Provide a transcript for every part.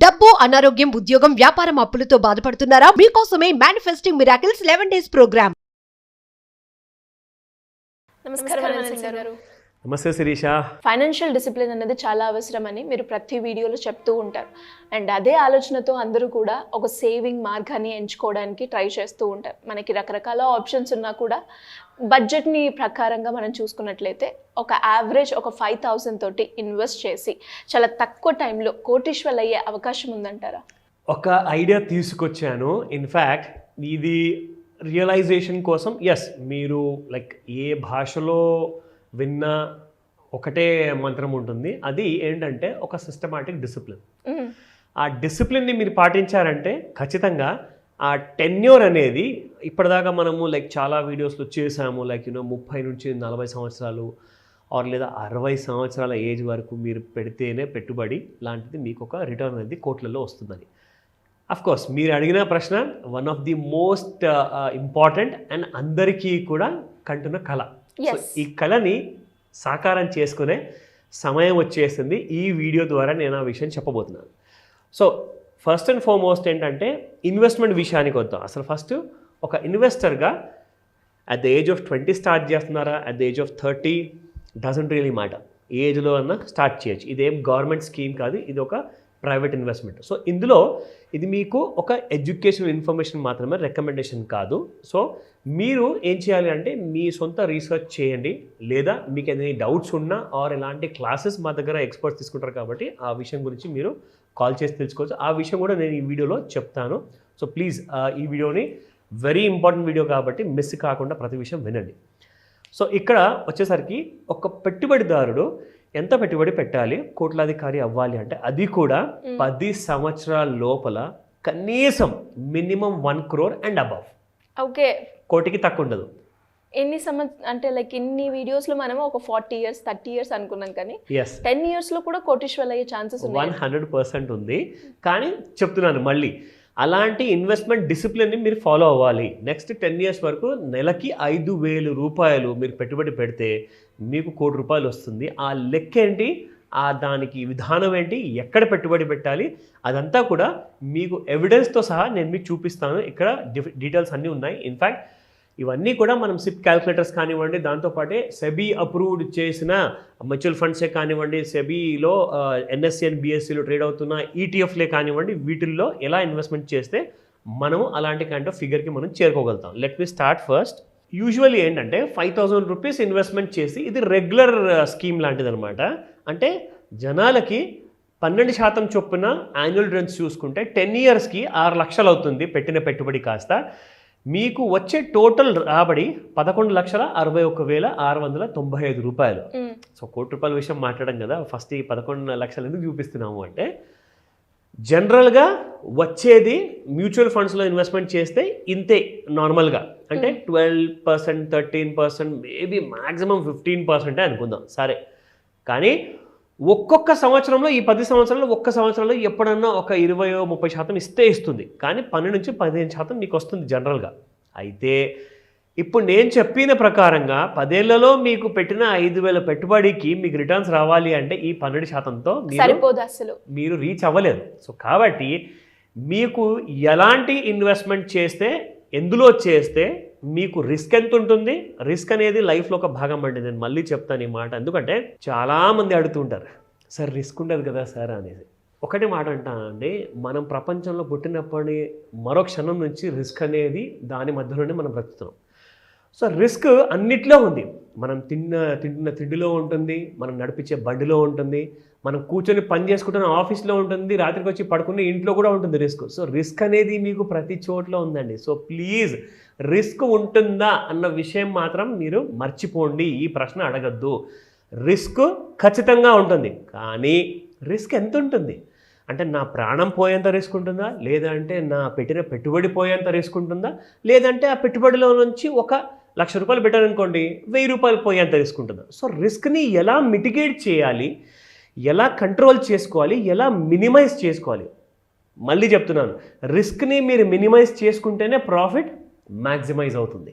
డబ్బు, అనారోగ్యం, ఉద్యోగం, వ్యాపారం అప్పులతో బాధపడుతున్నారా? మీకోసమే మేనిఫెస్టింగ్ మిరాకిల్స్ 11 days ప్రోగ్రామ్. నమస్కారం అనిల్ సింగ్ గారు. నమస్తే శిరీష. ఫైనాన్షియల్ డిసిప్లిన్ అనేది చాలా అవసరమని మీరు ప్రతి వీడియోలో చెప్తూ ఉంటారు. అండ్ అదే ఆలోచనతో అందరూ కూడా ఒక సేవింగ్ మార్గాన్ని ఎంచుకోవడానికి ట్రై చేస్తూ ఉంటారు. మనకి రకరకాల ఆప్షన్స్ ఉన్నా కూడా బడ్జెట్ని ప్రకారంగా మనం చూసుకున్నట్లయితే ఒక యావరేజ్ ఒక 5,000 తోటి ఇన్వెస్ట్ చేసి చాలా తక్కువ టైంలో కోటీశ్వర్లు అయ్యే అవకాశం ఉందంటారా? ఒక ఐడియా తీసుకొచ్చాను. ఇన్ఫ్యాక్ట్ ఇది రియలైజేషన్ కోసం. ఎస్, మీరు లైక్ ఏ భాషలో విన్న ఒకటే మంత్రం ఉంటుంది. అది ఏంటంటే ఒక సిస్టమాటిక్ డిసిప్లిన్. ఆ డిసిప్లిన్ని మీరు పాటించారంటే ఖచ్చితంగా ఆ టెన్యూర్ అనేది ఇప్పటిదాకా మనము లైక్ చాలా వీడియోస్లో చేసాము. లైక్ 30 నుంచి 40 సంవత్సరాలు ఆర్ లేదా 60 సంవత్సరాల ఏజ్ వరకు మీరు పెడితేనే పెట్టుబడి లాంటిది మీకు ఒక రిటర్న్ అనేది కోట్లలో వస్తుందని. అఫ్కోర్స్ మీరు అడిగిన ప్రశ్న one of the most important and అందరికీ కూడా కంటున్న కళ. సో ఈ కళని సాకారం చేసుకునే సమయం వచ్చేసింది. ఈ వీడియో ద్వారా నేను ఆ విషయం చెప్పబోతున్నాను. సో ఫస్ట్ అండ్ ఫార్మోస్ట్ ఏంటంటే ఇన్వెస్ట్మెంట్ విషయానికి వద్దాం. అసలు ఫస్ట్ ఒక ఇన్వెస్టర్గా at the age of 20 start చేస్తున్నారా, at the age of 30 doesn't really matter. ఏ ఏజ్లో అన్నా స్టార్ట్ చేయొచ్చు. ఇదేం గవర్నమెంట్ స్కీమ్ కాదు, ఇది ఒక ప్రైవేట్ ఇన్వెస్ట్మెంట్. సో ఇందులో ఇది మీకు ఒక ఎడ్యుకేషనల్ ఇన్ఫర్మేషన్ మాత్రమే, రికమెండేషన్ కాదు. సో మీరు ఏం చేయాలి అంటే మీ సొంత రీసెర్చ్ చేయండి, లేదా మీకు ఏదైనా డౌట్స్ ఉన్నా ఆర్ ఎలాంటి క్లాసెస్ మా దగ్గర ఎక్స్పర్ట్స్ తీసుకుంటారు కాబట్టి ఆ విషయం గురించి మీరు కాల్ చేసి తెలుసుకోవచ్చు. ఆ విషయం కూడా నేను ఈ వీడియోలో చెప్తాను. సో ప్లీజ్ ఈ వీడియోని వెరీ ఇంపార్టెంట్ వీడియో కాబట్టి మిస్ కాకుండా ప్రతి విషయం వినండి. సో ఇక్కడ వచ్చేసరికి ఒక పెట్టుబడిదారుడు ఎంత పెట్టుబడి పెట్టాలి కోట్లాధికారి అవ్వాలి అంటే, అది కూడా 10 సంవత్సరాల లోపల కనీసం minimum 1 crore and above. Okay, కోటికి తక్కువ ఉండదు. ఎన్ని అంటే లైక్ ఇన్ని వీడియోస్లో మనం ఒక 40 years 30 years అనుకున్నాం, కానీ 10 yearsలో కూడా కోటీశ్వర్లు అయ్యే ఛాన్సెస్ ఉన్నాయి. 100% ఉంది. కానీ చెప్తున్నాను మళ్ళీ, అలాంటి ఇన్వెస్ట్మెంట్ డిసిప్లిన్ని మీరు ఫాలో అవ్వాలి. నెక్స్ట్ 10 years వరకు నెలకి 5,000 రూపాయలు మీరు పెట్టుబడి పెడితే మీకు ₹1 కోటి వస్తుంది. ఆ లెక్క ఏంటి, ఆ దానికి విధానం ఏంటి, ఎక్కడ పెట్టుబడి పెట్టాలి, అదంతా కూడా మీకు ఎవిడెన్స్తో సహా నేను మీకు చూపిస్తాను. ఇక్కడ డీటెయిల్స్ అన్నీ ఉన్నాయి. ఇన్ఫ్యాక్ట్ ఇవన్నీ కూడా మనం సిప్ క్యాల్కులేటర్స్ కానివ్వండి, దాంతోపాటే సెబీ అప్రూవ్డ్ చేసిన మ్యూచువల్ ఫండ్సే కానివ్వండి, సెబీలో ఎన్ఎస్సి అండ్ బిఎస్సిలో ట్రేడ్ అవుతున్న ఈటీఎఫ్లే కానివ్వండి, వీటిల్లో ఎలా ఇన్వెస్ట్మెంట్ చేస్తే మనము అలాంటి కైండ్ ఆఫ్ ఫిగర్కి మనం చేరుకోగలుగుతాం. Let me start first. Usually ఏంటంటే 5,000 రూపీస్ ఇన్వెస్ట్మెంట్ చేసి, ఇది రెగ్యులర్ స్కీమ్ లాంటిది అనమాట. అంటే జనాలకి 12% చొప్పున యాన్యువల్ రిటర్న్స్ చూసుకుంటే 10 yearsకి 6 లక్షలు అవుతుంది పెట్టిన పెట్టుబడి కాస్త. మీకు వచ్చే టోటల్ రాబడి 11,61,695 రూపాయలు. సో ₹1 కోటి విషయం మాట్లాడడం కదా, ఫస్ట్ ఈ 11 లక్షలు ఎందుకు చూపిస్తున్నాము అంటే, జనరల్గా వచ్చేది మ్యూచువల్ ఫండ్స్లో ఇన్వెస్ట్మెంట్ చేస్తే ఇంతే నార్మల్గా. అంటే 12%, 13%, మేబీ మ్యాక్సిమం 15% అనుకుందాం సరే. కానీ ఒక్కొక్క సంవత్సరంలో, ఈ 10 సంవత్సరాల్లో ఒక్క సంవత్సరంలో ఎప్పుడన్నా ఒక 20-30% ఇస్తుంది. కానీ 12 నుంచి 15% మీకు వస్తుంది జనరల్గా. అయితే ఇప్పుడు నేను చెప్పిన ప్రకారంగా 10 ఏళ్లలో మీకు పెట్టిన 5,000 పెట్టుబడికి మీకు రిటర్న్స్ రావాలి అంటే ఈ 12%తో మీరు రీచ్ అవ్వలేదు. సో కాబట్టి మీకు ఎలాంటి ఇన్వెస్ట్మెంట్ చేస్తే, ఎందులో చేస్తే మీకు రిస్క్ ఎంత ఉంటుంది, రిస్క్ అనేది లైఫ్లో ఒక భాగం అండి. నేను మళ్ళీ చెప్తాను ఈ మాట, ఎందుకంటే చాలామంది అడుగుతుంటారు, సార్ రిస్క్ ఉండదు కదా సార్ అనేది. ఒకటి మాట అంటానండి, మనం ప్రపంచంలో పుట్టినప్పటి మరో క్షణం నుంచి రిస్క్ అనేది దాని మధ్యలోనే మనం బ్రతుకుతున్నాం. సో రిస్క్ అన్నిట్లో ఉంది. మనం తింటున్న తిండిలో ఉంటుంది, మనం నడిపించే బండిలో ఉంటుంది, మనం కూర్చొని పని చేసుకుంటున్న ఆఫీస్లో ఉంటుంది, రాత్రికి వచ్చి పడుకునే ఇంట్లో కూడా ఉంటుంది రిస్క్. సో రిస్క్ అనేది మీకు ప్రతి చోట్ల ఉందండి. సో ప్లీజ్ రిస్క్ ఉంటుందా అన్న విషయం మాత్రం మీరు మర్చిపోండి, ఈ ప్రశ్న అడగద్దు. రిస్క్ ఖచ్చితంగా ఉంటుంది, కానీ రిస్క్ ఎంత ఉంటుంది అంటే, నా ప్రాణం పోయేంత రిస్క్ ఉంటుందా, లేదంటే నా పెట్టిన పెట్టుబడి పోయేంత రిస్క్ ఉంటుందా, లేదంటే ఆ పెట్టుబడిలో నుంచి ₹1,00,000 పెట్టారనుకోండి ₹1,000 పోయేంత రిస్క్ ఉంటుందా. సో రిస్క్ని ఎలా మిటిగేట్ చేయాలి, ఎలా కంట్రోల్ చేసుకోవాలి, ఎలా మినిమైజ్ చేసుకోవాలి. మళ్ళీ చెప్తున్నాను, రిస్క్ని మీరు మినిమైజ్ చేసుకుంటేనే ప్రాఫిట్ మ్యాక్సిమైజ్ అవుతుంది.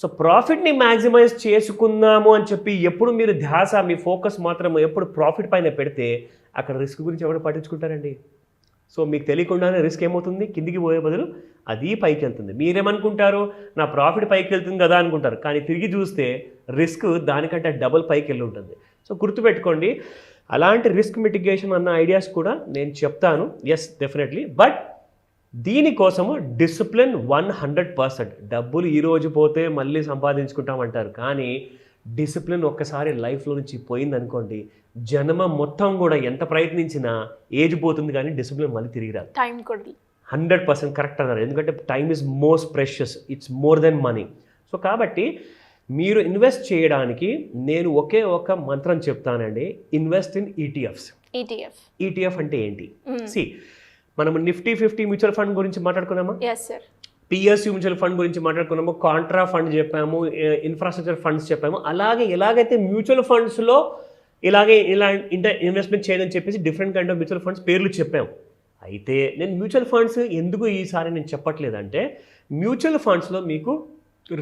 సో ప్రాఫిట్ని మ్యాక్సిమైజ్ చేసుకుందాము అని చెప్పి ఎప్పుడు మీరు ధ్యాస, మీ ఫోకస్ మాత్రం ఎప్పుడు ప్రాఫిట్ పైన పెడితే అక్కడ రిస్క్ గురించి ఎవరు పట్టించుకుంటారండి. సో మీకు తెలియకుండానే రిస్క్ ఏమవుతుంది, కిందికి పోయే బదులు అది పైకి వెళ్తుంది. మీరేమనుకుంటారు, నా ప్రాఫిట్ పైకి వెళ్తుంది కదా అనుకుంటారు, కానీ తిరిగి చూస్తే రిస్క్ దానికంటే డబుల్ పైకి వెళ్ళి ఉంటుంది. సో గుర్తుపెట్టుకోండి, అలాంటి రిస్క్ మిటిగేషన్ అన్న ఐడియాస్ కూడా నేను చెప్తాను. Yes, definitely. బట్ దీనికోసము డిసిప్లిన్ 100%. డబ్బులు ఈరోజు పోతే మళ్ళీ సంపాదించుకుంటామంటారు, కానీ డిసిప్లిన్ ఒక్కసారి లైఫ్లో నుంచి పోయిందనుకోండి, జన్మ మొత్తం కూడా ఎంత ప్రయత్నించినా ఏజ్ పోతుంది, కానీ డిసిప్లిన్ మళ్ళీ తిరిగి రాదు. టైం కూడా 100% కరెక్ట్ అన్నారు. ఎందుకంటే time is most precious, it's more than money. So కాబట్టి మీరు ఇన్వెస్ట్ చేయడానికి నేను ఒకే ఒక మంత్రం చెప్తానండి, ఇన్వెస్ట్ ఇన్ ఈటీఎఫ్స్. ఈటీఎఫ్ అంటే ఏంటి? సి, మనం నిఫ్టీ 50 మ్యూచువల్ ఫండ్ గురించి మాట్లాడుకున్నామా, పిఎస్యూ మ్యూచువల్ ఫండ్ గురించి మాట్లాడుకున్నాము, కాంట్రా ఫండ్ చెప్పాము, ఇన్ఫ్రాస్ట్రక్చర్ ఫండ్స్ చెప్పాము. అలాగే ఎలాగైతే మ్యూచువల్ ఫండ్స్లో ఇలా ఇన్వెస్ట్మెంట్ చేయదని చెప్పేసి different kind of mutual funds పేర్లు చెప్పాము. అయితే నేను మ్యూచువల్ ఫండ్స్ ఎందుకు ఈసారి నేను చెప్పట్లేదంటే, మ్యూచువల్ ఫండ్స్లో మీకు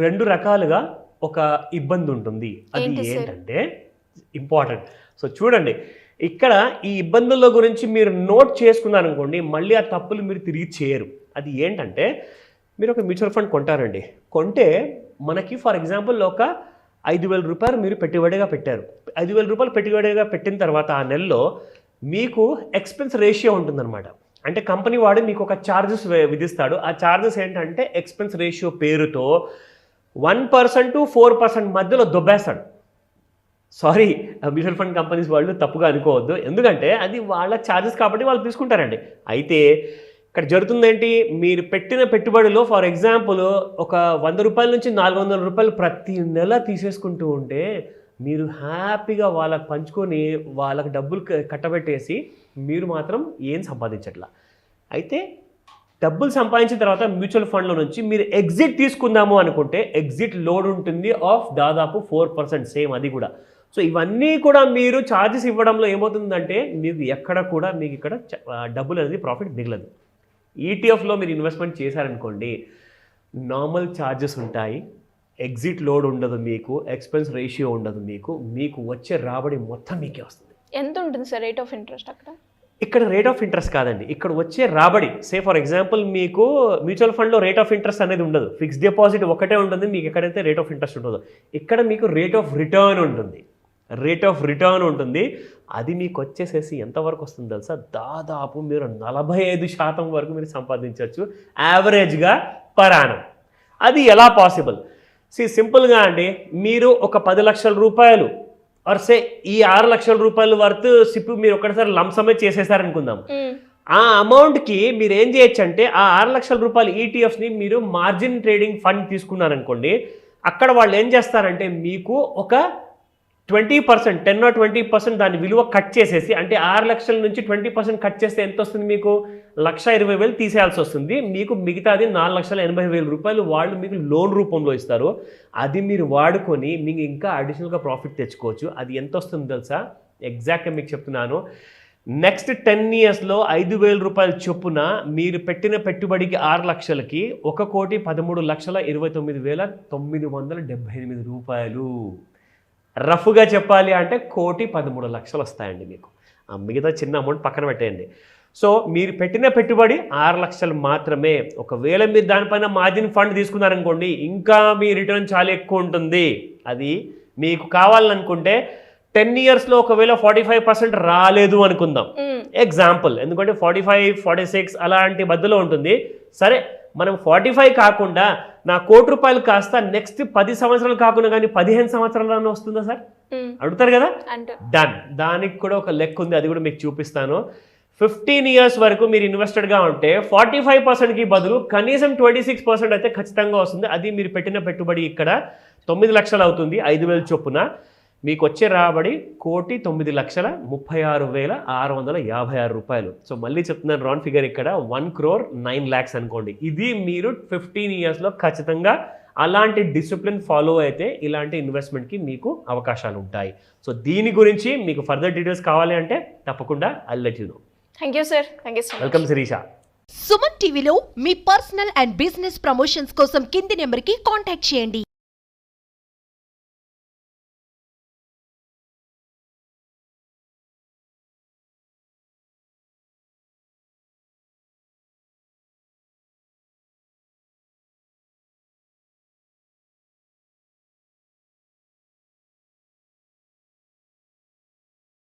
2 రకాలుగా ఒక ఇబ్బంది ఉంటుంది. అది ఏంటంటే ఇంపార్టెంట్. సో చూడండి, ఇక్కడ ఈ ఇబ్బందుల గురించి మీరు నోట్ చేసుకున్నారనుకోండి, మళ్ళీ ఆ తప్పులు మీరు తిరిగి చేయరు. అది ఏంటంటే, మీరు ఒక మ్యూచువల్ ఫండ్ కొంటారండి, కొంటే మనకి ఫర్ ఎగ్జాంపుల్ ఒక 5,000 రూపాయలు మీరు పెట్టుబడిగా పెట్టారు. 5,000 రూపాయలు పెట్టుబడిగా పెట్టిన తర్వాత ఆ నెలలో మీకు ఎక్స్పెన్స్ రేషియో ఉంటుందన్నమాట. అంటే కంపెనీ వాడు మీకు ఒక ఛార్జెస్ విధిస్తాడు. ఆ ఛార్జెస్ ఏంటంటే ఎక్స్పెన్స్ రేషియో పేరుతో 1% to 4% మధ్యలో దొబ్బేస్తాడు. సారీ, మ్యూచువల్ ఫండ్ కంపెనీస్ వాళ్ళు తప్పుగా అనుకోవద్దు, ఎందుకంటే అది వాళ్ళ ఛార్జెస్ కాబట్టి వాళ్ళు తీసుకుంటారండి. అయితే ఇక్కడ జరుగుతుందేంటి, మీరు పెట్టిన పెట్టుబడిలో ఫర్ ఎగ్జాంపుల్ ఒక 100 రూపాయల నుంచి 400 రూపాయలు ప్రతి నెల తీసేసుకుంటూ ఉంటే, మీరు హ్యాపీగా వాళ్ళకి పంచుకొని వాళ్ళకి డబ్బులు కట్టబెట్టేసి మీరు మాత్రం ఏం సంపాదించట్లా. అయితే డబ్బులు సంపాదించిన తర్వాత మ్యూచువల్ ఫండ్లో నుంచి మీరు ఎగ్జిట్ తీసుకుందాము అనుకుంటే ఎగ్జిట్ లోడ్ ఉంటుంది ఆఫ్ దాదాపు 4%, సేమ్ అది కూడా. సో ఇవన్నీ కూడా మీరు ఛార్జెస్ ఇవ్వడంలో ఏమవుతుందంటే మీకు ఎక్కడ కూడా మీకు ఇక్కడ డబ్బులు అనేది ప్రాఫిట్ మిగలదు. ఈటీఎఫ్లో మీరు ఇన్వెస్ట్మెంట్ చేశారనుకోండి, నార్మల్ ఛార్జెస్ ఉంటాయి, ఎగ్జిట్ లోడ్ ఉండదు, మీకు ఎక్స్పెన్స్ రేషియో ఉండదు, మీకు వచ్చే రాబడి మొత్తం మీకే వస్తుంది. ఎంత ఉంటుంది సార్ రేట్ ఆఫ్ ఇంట్రెస్ట్ అక్కడ? ఇక్కడ రేట్ ఆఫ్ ఇంట్రెస్ట్ కాదండి, ఇక్కడ వచ్చే రాబడి. సే ఫర్ ఎగ్జాంపుల్ మీకు మ్యూచువల్ ఫండ్లో రేట్ ఆఫ్ ఇంట్రెస్ట్ అనేది ఉండదు, ఫిక్స్డ్ డిపాజిట్ ఒకటే ఉంటుంది, మీకు ఎక్కడైతే రేట్ ఆఫ్ ఇంట్రెస్ట్ ఉండదు. ఇక్కడ మీకు రేట్ ఆఫ్ రిటర్న్ ఉంటుంది. అది మీకు వచ్చేసేసి ఎంతవరకు వస్తుంది తెలుసా, దాదాపు మీరు 45% వరకు మీరు సంపాదించవచ్చు యావరేజ్గా పర్ యానం. అది ఎలా పాసిబుల్? సింపుల్గా అండి, మీరు ఒక 10 లక్షల రూపాయలు సే ఈ 6 లక్షల రూపాయలు వర్త్ సిప్ మీరు ఒకటిసారి లంసమే చేసేసారనుకుందాం. ఆ అమౌంట్కి మీరు ఏం చేయొచ్చు అంటే, ఆ 6 లక్షల రూపాయలు ఈటీఎఫ్స్ని మీరు మార్జిన్ ట్రేడింగ్ ఫండ్ తీసుకున్నారనుకోండి, అక్కడ వాళ్ళు ఏం చేస్తారంటే మీకు ఒక 20%, 10 or 20% దాని విలువ కట్ చేసేసి, అంటే 6 లక్షల నుంచి 20% కట్ చేస్తే ఎంత వస్తుంది, మీకు 1,20,000 తీసేయాల్సి వస్తుంది. మీకు మిగతాది 4,80,000 రూపాయలు వాళ్ళు మీకు లోన్ రూపంలో ఇస్తారు. అది మీరు వాడుకొని మీకు ఇంకా అడిషనల్గా ప్రాఫిట్ తెచ్చుకోవచ్చు. అది ఎంత వస్తుంది తెలుసా, ఎగ్జాక్ట్గా మీకు చెప్తున్నాను. నెక్స్ట్ 10 yearsలో 5,000 రూపాయలు చొప్పున మీరు పెట్టిన పెట్టుబడికి 6 లక్షలకి 1,13,29,978 రూపాయలు. రఫ్గా చెప్పాలి అంటే 1,13,00,000 వస్తాయండి మీకు. ఆ మిగతా చిన్న అమౌంట్ పక్కన పెట్టేయండి. సో మీరు పెట్టిన పెట్టుబడి 6 లక్షలు మాత్రమే. ఒకవేళ మీరు దానిపైన మార్జిన్ ఫండ్ తీసుకున్నారనుకోండి, ఇంకా మీ రిటర్న్ చాలా ఎక్కువ ఉంటుంది. అది మీకు కావాలనుకుంటే 10 yearsలో ఒకవేళ 45% రాలేదు అనుకుందాం, ఎగ్జాంపుల్. ఎందుకంటే 45, 46 అలాంటి మధ్యలో ఉంటుంది. సరే, మనం 45 కాకుండా నా 1 కోటి రూపాయలు కాస్త నెక్స్ట్ 10 సంవత్సరాలు కాకుండా కానీ 15 సంవత్సరాలు వస్తుందా సార్ అడుగుతారు కదా, డన్. దానికి కూడా ఒక లెక్క ఉంది, అది కూడా మీకు చూపిస్తాను. 15 years వరకు మీరు ఇన్వెస్టెడ్గా ఉంటే 45%కి బదులు కనీసం 26% అయితే ఖచ్చితంగా వస్తుంది. అది మీరు పెట్టిన పెట్టుబడి ఇక్కడ 9 లక్షలు అవుతుంది, 5,000 చొప్పున. మీకు వచ్చే రాబడి 1,36,36,656 రూపాయలు. సో మళ్ళీ చెప్తున్నాను, రౌండ్ ఫిగర్ ఇక్కడ 1,09,00,000 అనుకోండి. ఇది మీరు 15 yearsలో ఖచ్చితంగా అలాంటి డిసిప్లిన్ ఫాలో అయితే ఇలాంటి ఇన్వెస్ట్మెంట్కి మీకు అవకాశాలు ఉంటాయి. సో దీని గురించి మీకు ఫర్దర్ డీటెయిల్స్ కావాలి అంటే తప్పకుండా I'll let you know. Thank you sir. Thank you so much. Welcome Sireesha. Suman టీవీలో మీ పర్సనల్ అండ్ బిజినెస్ ప్రమోషన్స్ కోసం కింది నెంబర్కి కాంటాక్ట్ చేయండి.